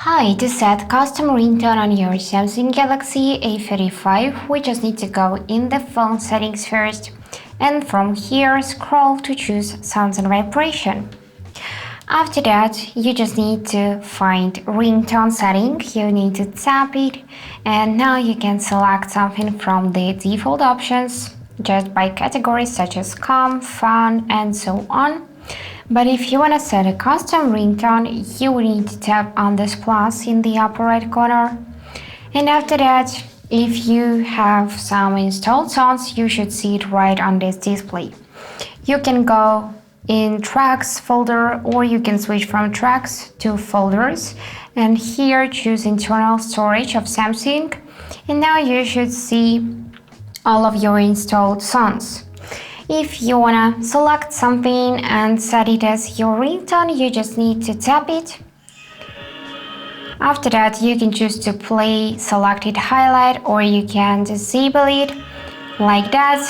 Hi, to set custom ringtone on your Samsung Galaxy A35, we just need to go in the phone settings first, and from here scroll to choose sounds and vibration. After that, you just need to find ringtone setting, you need to tap it, and now you can select something from the default options, just by categories such as calm, fun, and so on. But if you want to set a custom ringtone, you will need to tap on this plus in the upper right corner. And after that, if you have some installed songs, you should see it right on this display. You can go in tracks folder, or you can switch from tracks to folders, and here choose internal storage of Samsung, and now you should see all of your installed songs. If you wanna select something and set it as your ringtone, you just need to tap it. After that, you can choose to play selected highlight, or you can disable it like that.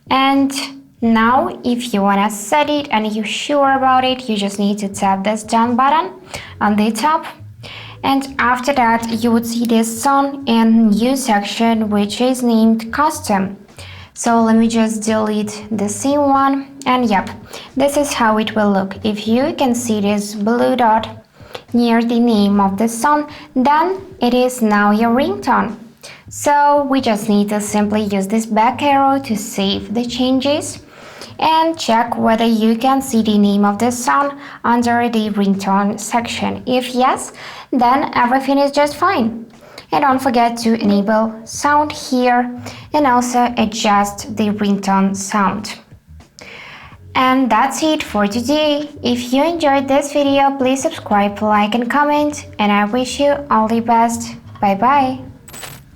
And now, if you wanna set it and you're sure about it, you just need to tap this done button on the top. And after that, you would see this song and new section which is named custom. So let me just delete the same one, and yep, this is how it will look. If you can see this blue dot near the name of the song, then it is now your ringtone. So we just need to simply use this back arrow to save the changes and check whether you can see the name of the song under the ringtone section. If yes, then everything is just fine. And don't forget to enable sound here and also adjust the ringtone sound. And that's it for today. If you enjoyed this video, please subscribe, like and comment, and I wish you all the best. Bye bye.